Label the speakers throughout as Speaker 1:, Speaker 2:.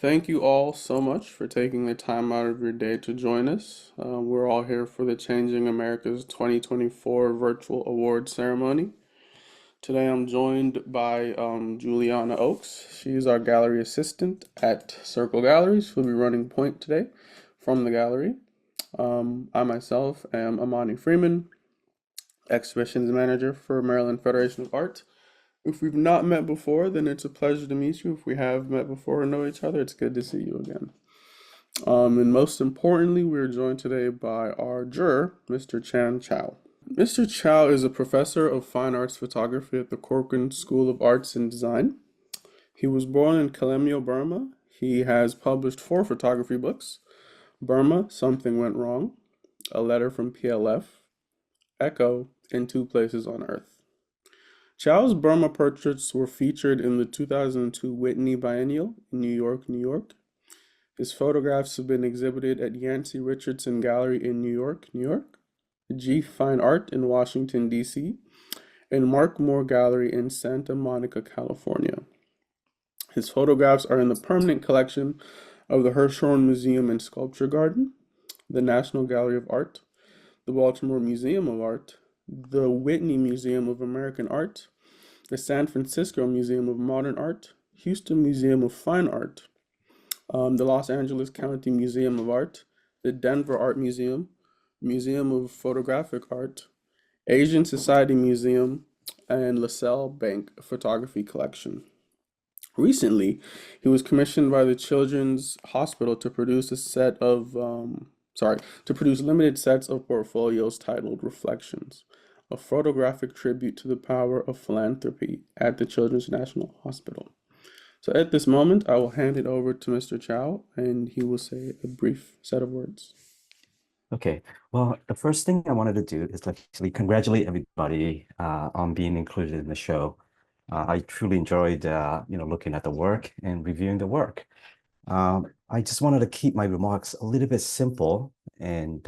Speaker 1: Thank you all so much for taking the time out of your day to join us. We're all here for the Changing America's 2024 Virtual Award Ceremony. Today I'm joined by Juliana Oakes. She's our gallery assistant at Circle Galleries, who'll be running point today from the gallery. I myself am Amani Freeman, exhibitions manager for Maryland Federation of Art. If we've not met before, then it's a pleasure to meet you. If we have met before and know each other, it's good to see you again. And most importantly, we're joined today by our juror, Mr. Chao. Mr. Chao is a professor of fine arts photography at the Corcoran School of Arts and Design. He was born in Kalemio, Burma. He has published 4 photography books: Burma, Something Went Wrong, A Letter from PLF, Echo, and Two Places on Earth. Chao's Burma portraits were featured in the 2002 Whitney Biennial in New York, New York. His photographs have been exhibited at Yancey Richardson Gallery in New York, New York, G Fine Art in Washington, D.C., and Mark Moore Gallery in Santa Monica, California. His photographs are in the permanent collection of the Hirshhorn Museum and Sculpture Garden, the National Gallery of Art, the Baltimore Museum of Art, the Whitney Museum of American Art, the San Francisco Museum of Modern Art, Houston Museum of Fine Art, the Los Angeles County Museum of Art, the Denver Art Museum, Museum of Photographic Art, Asian Society Museum, and LaSalle Bank Photography Collection. Recently, he was commissioned by the Children's Hospital to produce to produce limited sets of portfolios titled Reflections, a photographic tribute to the power of philanthropy at the Children's National Hospital. So at this moment, I will hand it over to Mr. Chao, and he will say a brief set of words.
Speaker 2: Okay, well, the first thing I wanted to do is actually congratulate everybody on being included in the show. I truly enjoyed, looking at the work and reviewing the work. I just wanted to keep my remarks a little bit simple and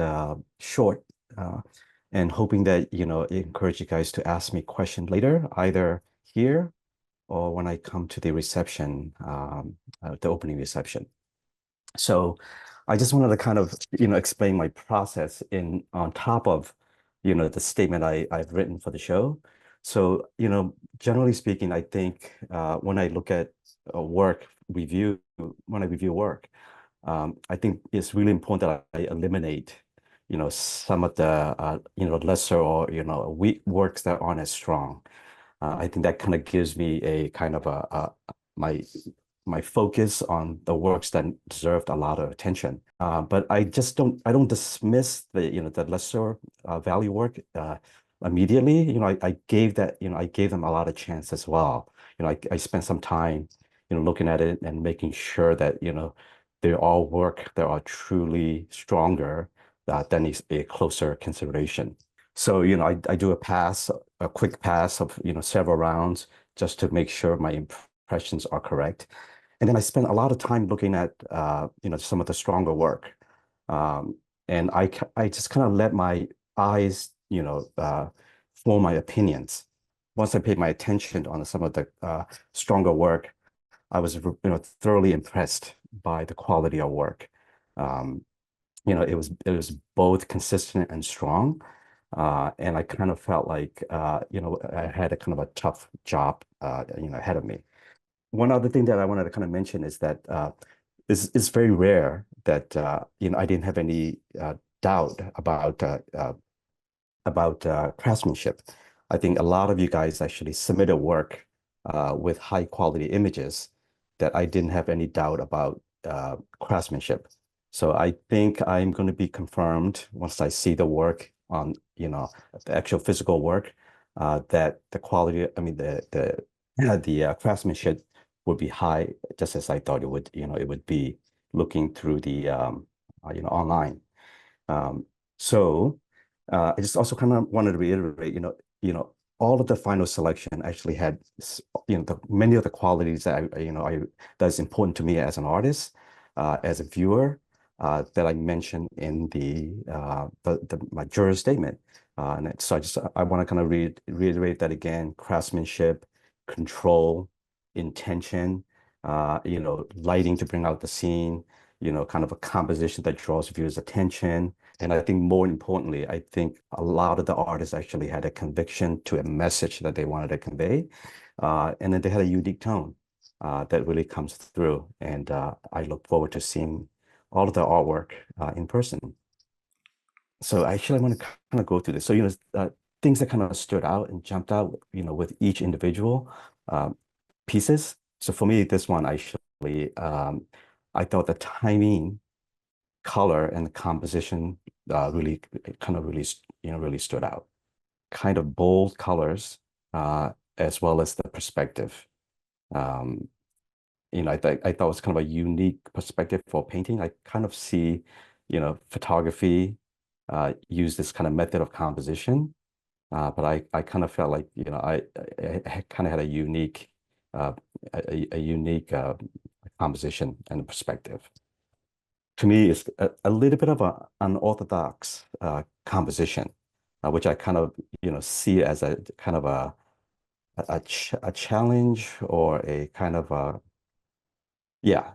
Speaker 2: short, and hoping that, encourage you guys to ask me questions later, either here or when I come to the reception, the opening reception. So I just wanted to kind of, explain my process on top of, the statement I've written for the show. So, generally speaking, I think when I look at when I review work, I think it's really important that I eliminate, some of the, lesser or, weak works that aren't as strong. I think that kind of gives me a kind of my focus on the works that deserved a lot of attention. But I don't dismiss the lesser value work immediately. I gave them a lot of chance as well. I spent some time, looking at it and making sure that, they all work that are truly stronger than a closer consideration. So, I do a quick pass of, several rounds just to make sure my impressions are correct. And then I spent a lot of time looking at, some of the stronger work. And I just kind of let my eyes, form my opinions. Once I paid my attention on some of the stronger work, I was, thoroughly impressed by the quality of work. It was both consistent and strong. And I kind of felt like, I had a kind of a tough job, ahead of me. One other thing that I wanted to kind of mention is that it's very rare that I didn't have any doubt about craftsmanship. I think a lot of you guys actually submitted work with high quality images that I didn't have any doubt about craftsmanship. So I think I'm going to be confirmed once I see the work on, the actual physical work, that the quality, I mean, the craftsmanship would be high, just as I thought it would be looking through the, online. So I just also kind of wanted to reiterate, all of the final selection actually had, many of the qualities that that's important to me as an artist, as a viewer, that I mentioned in my juror statement. And so I want to kind of reiterate that again: craftsmanship, control, intention, lighting to bring out the scene, kind of a composition that draws viewers' attention. And I think more importantly, I think a lot of the artists actually had a conviction to a message that they wanted to convey. And then they had a unique tone that really comes through. And I look forward to seeing all of the artwork in person. So actually, I want to kind of go through this. So, things that kind of stood out and jumped out, with each individual pieces. So for me, this one actually, I thought the timing, color, and the composition really kind of really stood out. Kind of bold colors, as well as the perspective. Um, I thought it was kind of a unique perspective for painting. I kind of see, photography use this kind of method of composition, but I kind of felt like, I kind of had uh, a unique composition and perspective. To me, it's a little bit of a unorthodox composition, which I kind of, see as a kind of a challenge or a kind of a yeah,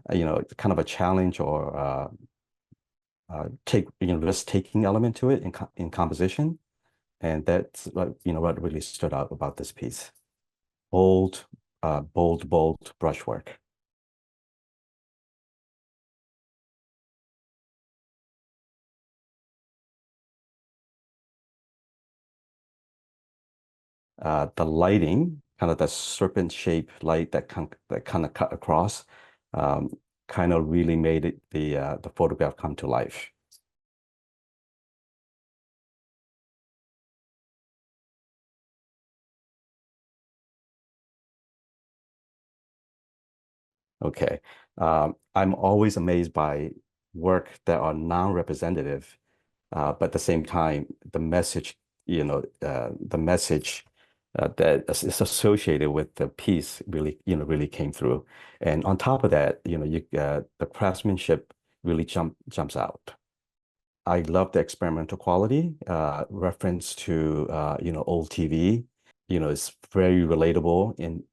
Speaker 2: kind of a challenge or risk-taking element to it in composition, and that's what really stood out about this piece. Bold, bold brushwork. The lighting, kind of the serpent-shaped light that kind of cut across, um, kind of really made it the photograph come to life. Okay. I'm always amazed by work that are non-representative, but at the same time, the message that is associated with the piece really came through. And on top of that, the craftsmanship really jumps out. I love the experimental quality, reference to old TV. It's very relatable in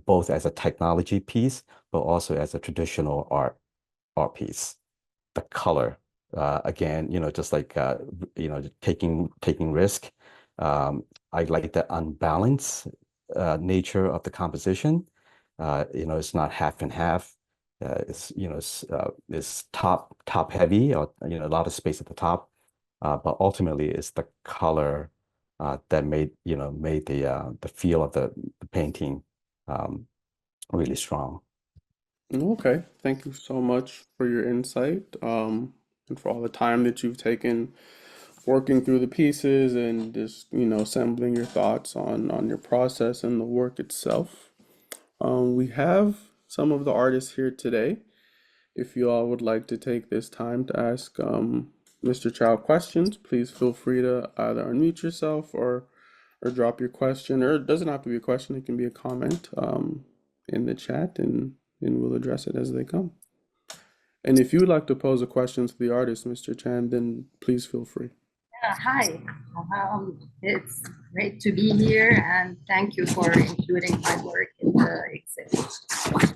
Speaker 2: both as a technology piece, but also as a traditional art piece. The color, again, just like taking risk. I like the unbalanced nature of the composition. It's not half and half. It's top heavy, or a lot of space at the top. But ultimately, it's the color that made the feel of the painting um, really strong.
Speaker 1: Okay, thank you so much for your insight, and for all the time that you've taken working through the pieces and just, assembling your thoughts on your process and the work itself. We have some of the artists here today. If you all would like to take this time to ask Mr. Chao questions, please feel free to either unmute yourself or drop your question, or it doesn't have to be a question, it can be a comment in the chat, and we'll address it as they come. And if you would like to pose a question to the artist, Mr. Chan, then please feel free.
Speaker 3: Hi, it's great to be here, and thank you for including my work in the exhibit.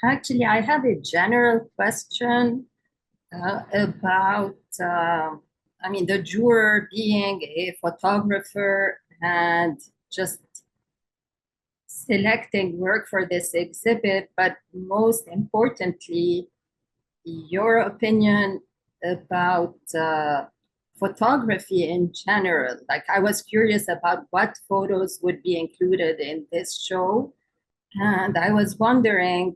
Speaker 3: Actually, I have a general question about, the juror being a photographer and just selecting work for this exhibit, but most importantly, your opinion about photography in general. Like, I was curious about what photos would be included in this show. And I was wondering,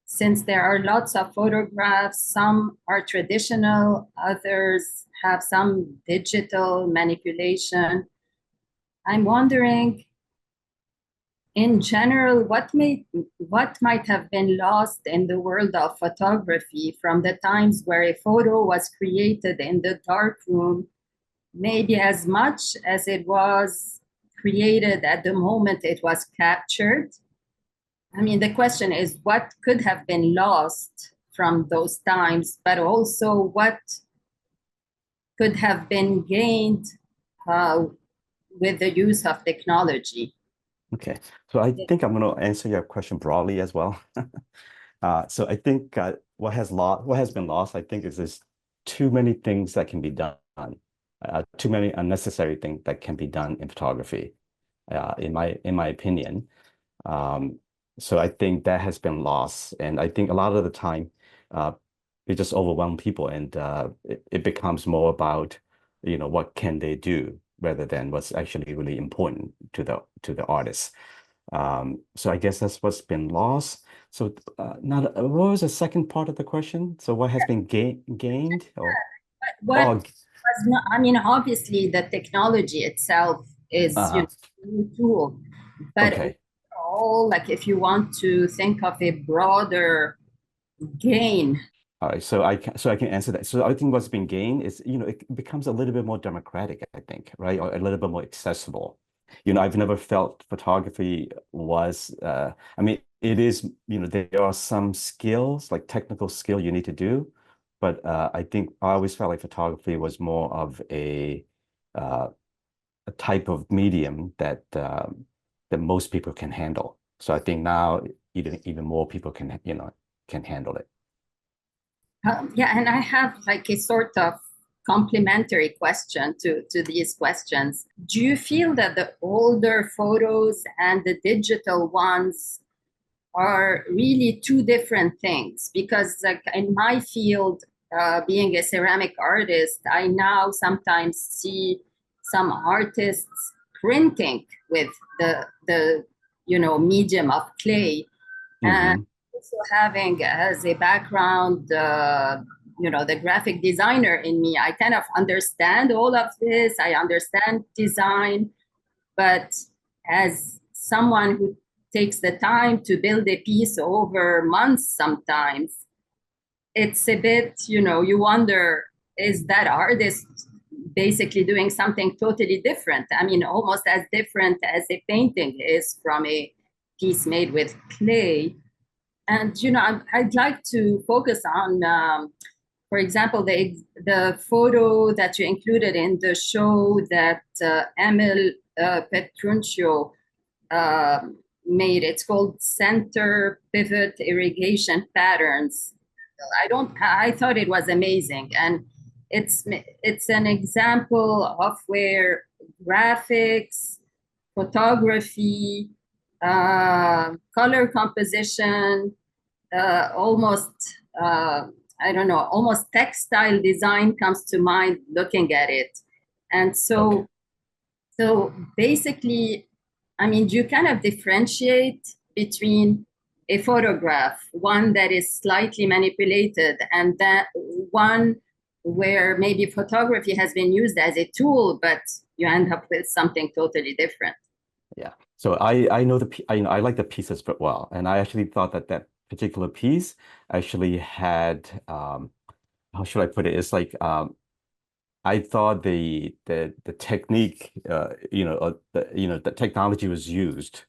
Speaker 3: since there are lots of photographs, some are traditional, others have some digital manipulation. I'm wondering, in general, what might have been lost in the world of photography from the times where a photo was created in the darkroom, maybe as much as it was created at the moment it was captured? The question is, what could have been lost from those times, but also what could have been gained with the use of technology?
Speaker 2: Okay, so I think I'm going to answer your question broadly as well. So I think what has been lost, I think, is there's too many things that can be done, too many unnecessary things that can be done in photography, in my opinion. Um, so I think that has been lost, and I think a lot of the time, uh, it just overwhelms people, and it becomes more about, what can they do rather than what's actually really important to the artist. So I guess that's what's been lost. So now, what was the second part of the question? So what has been gained or
Speaker 3: What
Speaker 2: oh,
Speaker 3: was not, I mean, obviously the technology itself is,
Speaker 2: uh-huh.
Speaker 3: a new tool, but
Speaker 2: Okay.
Speaker 3: all like if you want to think of a broader gain.
Speaker 2: All right, so I can answer that. So I think what's been gained is, it becomes a little bit more democratic, I think, right? Or a little bit more accessible. I've never felt photography was, I mean, it is, there are some skills, like technical skill you need to do, but I think I always felt like photography was more of uh, a type of medium that most people can handle. So I think now even more people can handle it.
Speaker 3: Yeah, and I have like a sort of complementary question to these questions. Do you feel that the older photos and the digital ones are really two different things? Because like in my field, being a ceramic artist, I now sometimes see some artists printing with the medium of clay, and
Speaker 2: Hmm.
Speaker 3: also having as a background, the graphic designer in me, I kind of understand all of this. I understand design, but as someone who takes the time to build a piece over months, sometimes it's a bit, you wonder, is that artist basically doing something totally different? I mean, almost as different as a painting is from a piece made with clay. And I'd like to focus on, for example, the photo that you included in the show that Emil Petruncio uh, made. It's called Center Pivot Irrigation Patterns. I thought it was amazing, and it's an example of where graphics, photography, color composition, almost I don't know, almost textile design comes to mind looking at it. And
Speaker 2: Okay.
Speaker 3: so basically, I mean, do you kind of differentiate between a photograph, one that is slightly manipulated, and that one where maybe photography has been used as a tool, but you end up with something totally different?
Speaker 2: Yeah. So I know I like the pieces but well, and I actually thought that that particular piece actually had how should I put it? It's like I thought the technique the technology was used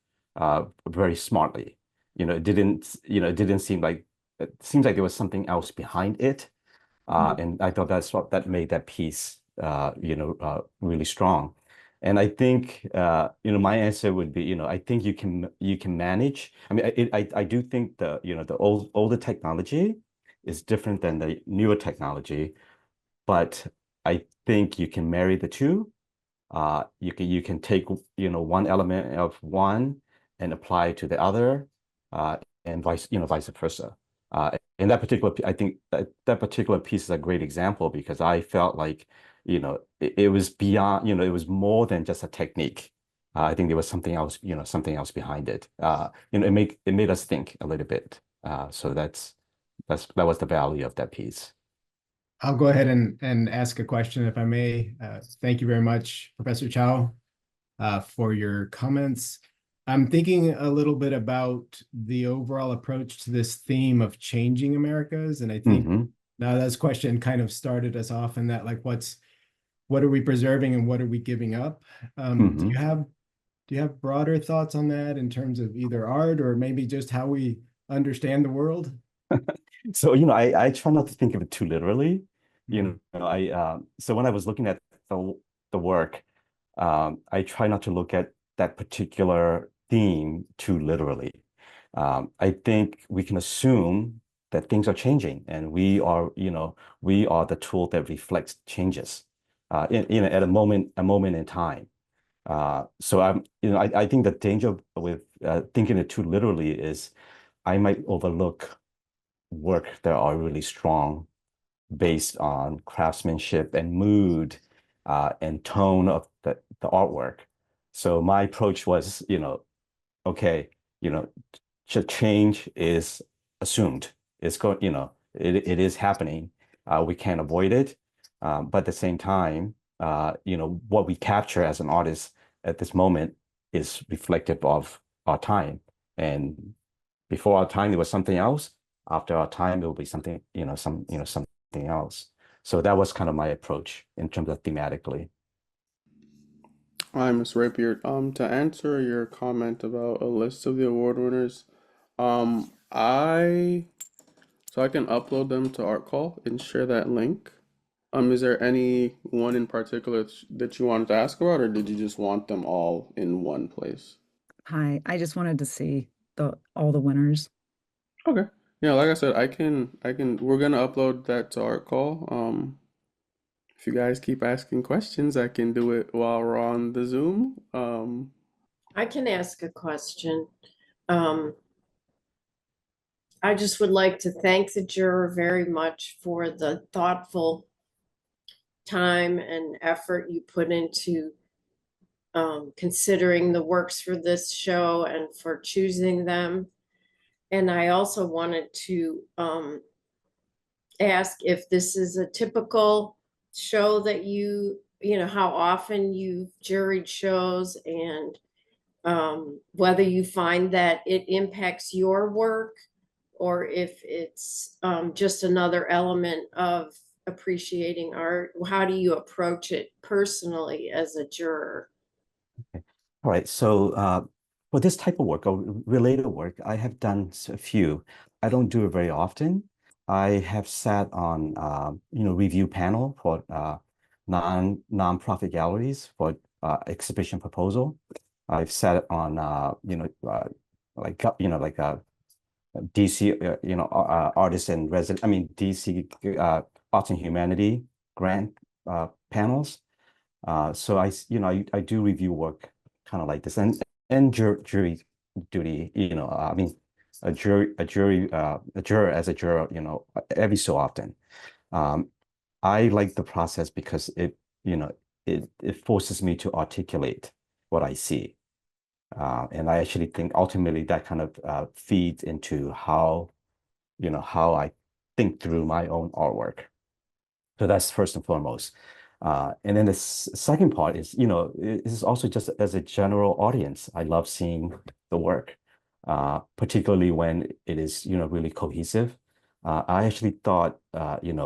Speaker 2: very smartly. It didn't seem like it seems like there was something else behind it. And I thought that's what that made that piece, really strong. And I think, my answer would be, I think you can manage. I mean, I do think the older technology is different than the newer technology, but I think you can marry the two. You can take, one element of one and apply it to the other, and vice versa. And I think that particular piece is a great example because I felt like, it was beyond, it was more than just a technique. I think there was something else behind it. It made us think a little bit. So that was the value of that piece.
Speaker 4: I'll go ahead and ask a question if I may. Thank you very much, Professor Chao, for your comments. I'm thinking a little bit about the overall approach to this theme of changing Americas. And I think
Speaker 2: Hmm.
Speaker 4: now this question kind of started us off in that, like, what are we preserving and what are we giving up? Do
Speaker 2: Hmm.
Speaker 4: you have broader thoughts on that in terms of either art or maybe just how we understand the world?
Speaker 2: So, I try not to think of it too literally.
Speaker 4: Mhm.
Speaker 2: So when I was looking at the work, I try not to look at that particular theme too literally. I think we can assume that things are changing, and we are the tool that reflects changes at a moment in time. So I think the danger with thinking it too literally is I might overlook work that are really strong based on craftsmanship and mood and tone of the artwork. So my approach was, okay, change is assumed. It's going, it is happening. We can't avoid it. But at the same time, what we capture as an artist at this moment is reflective of our time. And before our time, there was something else. After our time, it will be something, something else. So that was kind of my approach in terms of thematically.
Speaker 1: Hi, Ms. Rapier. To answer your comment about a list of the award winners, I can upload them to ArtCall and share that link. Is there any one in particular that you wanted to ask about, or did you just want them all in one place?
Speaker 5: Hi, I just wanted to see all the winners.
Speaker 1: Okay. Yeah, like I said, we're gonna upload that to ArtCall. If you guys keep asking questions, I can do it while we're on the Zoom.
Speaker 6: I can ask a question. I just would like to thank the juror very much for the thoughtful time and effort you put into considering the works for this show and for choosing them. And I also wanted to ask if this is a typical show that how often you've juried shows, and whether you find that it impacts your work, or if it's just another element of appreciating art. How do you approach it personally as a juror?
Speaker 2: Okay. All right. So for this type of work or related work, I have done a few. I don't do it very often. I have sat on review panel for non-profit galleries for exhibition proposal. I've sat on DC artists and resident. I mean DC Arts and Humanity grant panels. So I do review work kind of like this, and jury duty. I mean a juror as a juror. Every so often. I like the process because it forces me to articulate what I see. And I actually think ultimately that kind of feeds into how I think through my own artwork. So that's first and foremost. And then the second part is, this is also just as a general audience. I love seeing the work, particularly when it is, really cohesive. I actually thought, the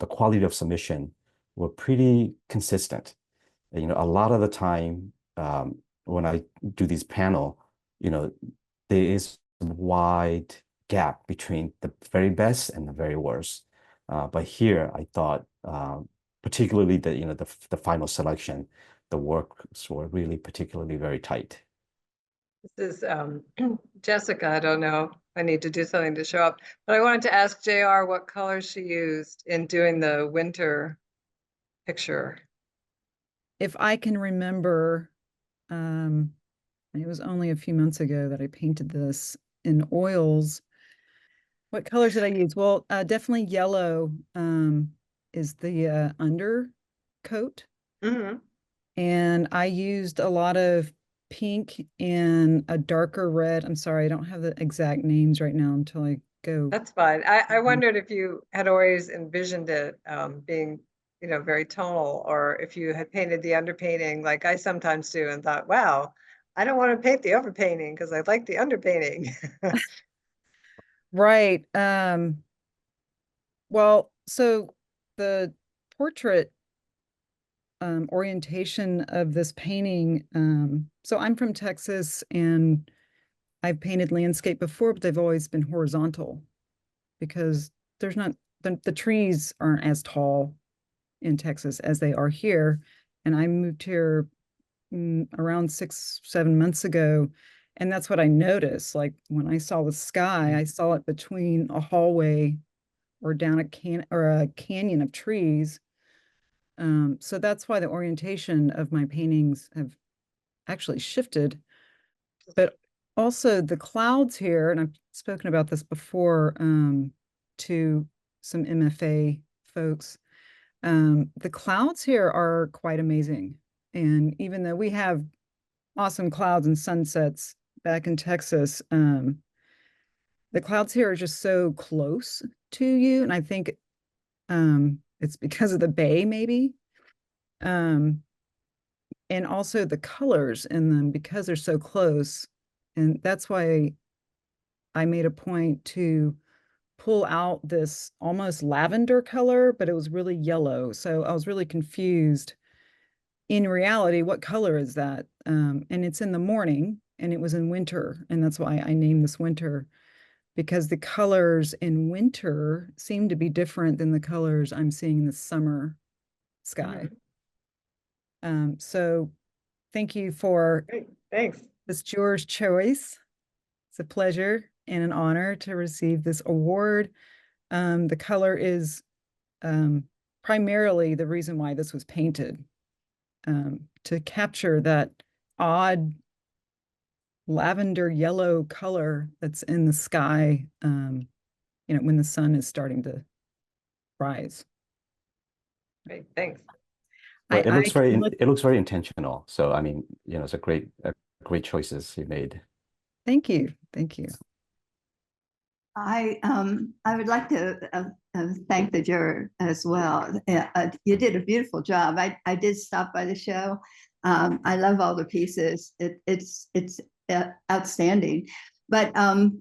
Speaker 2: quality of submission were pretty consistent. A lot of the time when I do these panel, there is a wide gap between the very best and the very worst. But here, I thought, particularly the final selection, the works were really particularly very tight.
Speaker 7: This is Jessica. I don't know. I need to do something to show up. But I wanted to ask JR what colors she used in doing the winter picture.
Speaker 5: If I can remember, it was only a few months ago that I painted this in oils. What colors did I use? Well, definitely yellow is the undercoat.
Speaker 7: Mm-hmm.
Speaker 5: And I used a lot of pink and a darker red. I'm sorry, I don't have the exact names right now until I go.
Speaker 7: That's fine. I wondered if you had always envisioned it being, very tonal, or if you had painted the underpainting like I sometimes do and thought, wow, I don't want to paint the overpainting because I like the underpainting.
Speaker 5: Right. Well, so the portrait orientation of this painting, so I'm from Texas and I've painted landscape before, but they've always been horizontal because there's not, the trees aren't as tall in Texas as they are here. And I moved here around 6, 7 months ago. And that's what I noticed. Like when I saw the sky, I saw it between a hallway or down a canyon of trees. So that's why the orientation of my paintings have actually shifted. But also the clouds here, and I've spoken about this before to some MFA folks. The clouds here are quite amazing. And even though we have awesome clouds and sunsets back in Texas, the clouds here are just so close to you. And I think it's because of the bay, maybe. And also the colors in them because they're so close. And that's why I made a point to pull out this almost lavender color, but it was really yellow. So I was really confused. In reality, what color is that? And it's in the morning and it was in winter. And that's why I named this winter, because the colors in winter seem to be different than the colors I'm seeing in the summer sky. So thank you for
Speaker 7: Great, thanks.
Speaker 5: this Jurors Choice. It's a pleasure and an honor to receive this award. The color is primarily the reason why this was painted, to capture that odd lavender yellow color that's in the sky, when the sun is starting to rise.
Speaker 7: Great, thanks.
Speaker 2: But it looks very intentional. So I mean, it's a great choices you made.
Speaker 5: Thank you. Thank you.
Speaker 8: I would like to thank the juror as well. You did a beautiful job. I did stop by the show. I love all the pieces. It's outstanding. But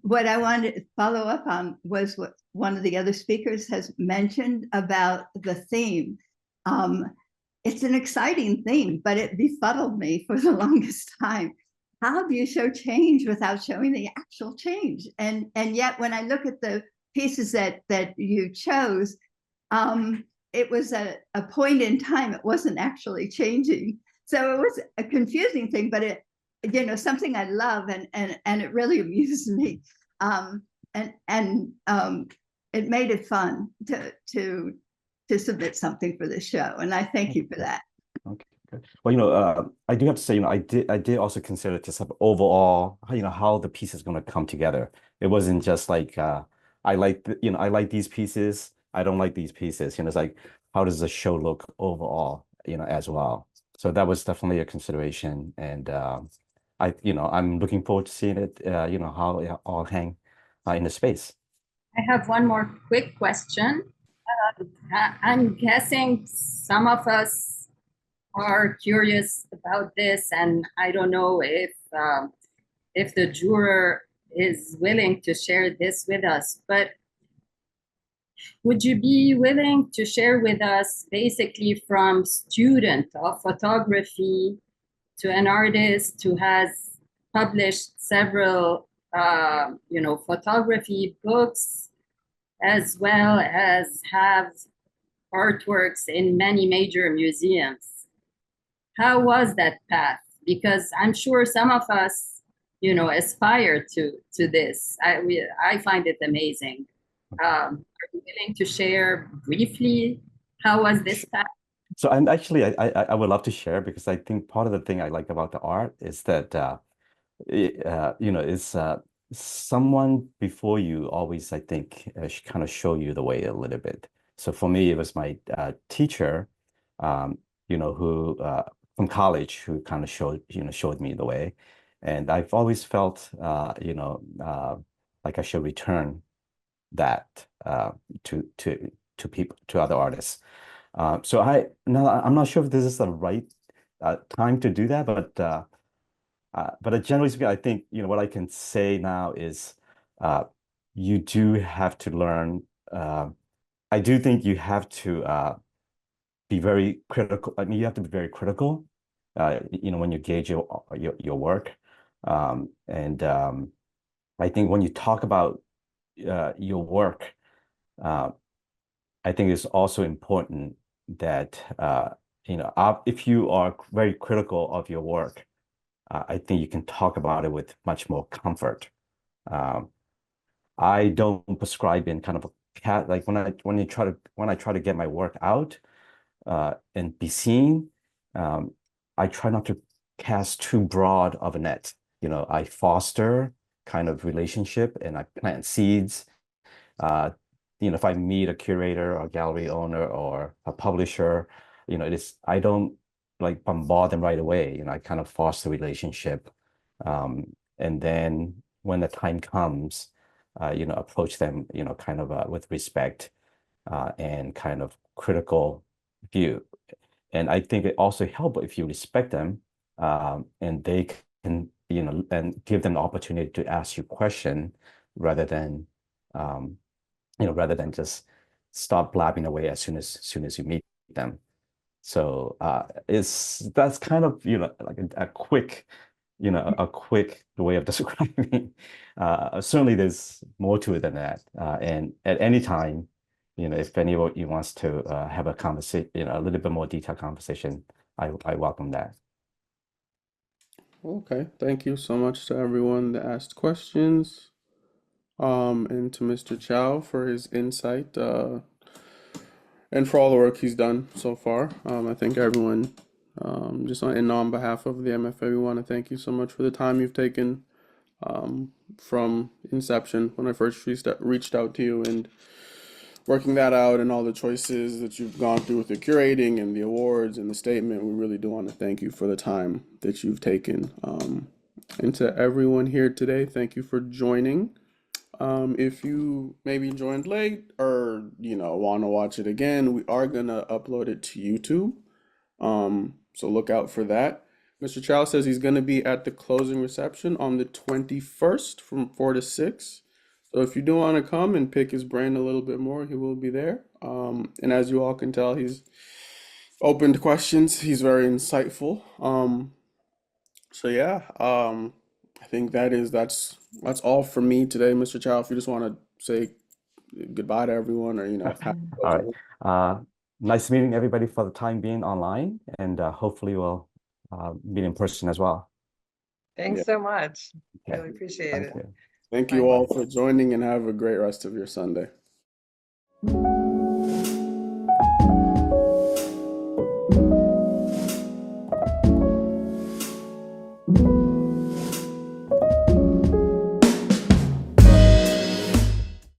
Speaker 8: what I wanted to follow up on was what one of the other speakers has mentioned about the theme. It's an exciting theme, but it befuddled me for the longest time. How do you show change without showing the actual change? And yet when I look at the pieces that you chose, it was a point in time. It wasn't actually changing. So it was a confusing thing, but it, something I love, and it really amused me. It made it fun to submit something for this show. And I thank you for that.
Speaker 2: Okay. Well, I do have to say, I did also consider just overall, how the piece is going to come together. It wasn't just like I like these pieces, I don't like these pieces. It's like, how does the show look overall, as well. So that was definitely a consideration, and I'm looking forward to seeing it, how it all hang in the space.
Speaker 3: I have one more quick question. I'm guessing some of us are curious about this, and I don't know if the juror is willing to share this with us, but would you be willing to share with us, basically from student of photography to an artist who has published several photography books, as well as have artworks in many major museums? How was that path? Because I'm sure some of us, aspire to this. I find it amazing. Are you willing to share briefly how was this path?
Speaker 2: So I'm actually, I would love to share, because I think part of the thing I like about the art is that it's someone before you always, I think, kind of show you the way a little bit. So for me, it was my teacher, who from college, who kind of showed me the way, and I've always felt, like I should return that to people, to other artists. So I'm not sure if this is the right time to do that, but generally speaking, I think, what I can say now is you do have to learn. I do think you have to be very critical. I mean, you have to be very critical, when you gauge your work. And I think when you talk about your work, I think it's also important that if you are very critical of your work, I think you can talk about it with much more comfort. I don't prescribe in kind of a like when I try to get my work out and be seen, I try not to cast too broad of a net. I foster kind of relationship and I plant seeds. If I meet a curator or gallery owner or a publisher, I don't like bombard them right away. I kind of foster relationship. And then when the time comes, approach them, kind of with respect and kind of critical view. And I think it also helps if you respect them and they can, and give them the opportunity to ask you question rather than, just start blabbing away as soon as you meet them. So that's kind of, like a quick, a quick way of describing. Certainly there's more to it than that. And at any time, if anybody wants to have a conversation, a little bit more detailed conversation, I welcome that.
Speaker 1: Okay, thank you so much to everyone that asked questions, and to Mr. Chao for his insight, and for all the work he's done so far. I think everyone, just on behalf of the MFA, we want to thank you so much for the time you've taken, from inception when I first reached out to you and working that out and all the choices that you've gone through with the curating and the awards and the statement. We really do want to thank you for the time that you've taken. And to everyone here today, thank you for joining. If you maybe joined late or want to watch it again, we are gonna upload it to YouTube. So look out for that. Mr. Chow says he's gonna be at the closing reception on the 21st from 4 to 6. So if you do want to come and pick his brain a little bit more, he will be there. And as you all can tell, he's open to questions. He's very insightful. So yeah, I think that's all from me today, Mr. Chow. If you just want to say goodbye to everyone, or
Speaker 2: All right. Nice meeting everybody for the time being online, and hopefully we'll meet in person as well.
Speaker 7: Thanks so much.
Speaker 2: Okay.
Speaker 7: Really appreciate
Speaker 2: Thank
Speaker 7: it.
Speaker 2: you.
Speaker 1: Thank you all for joining, and have a great rest of your Sunday.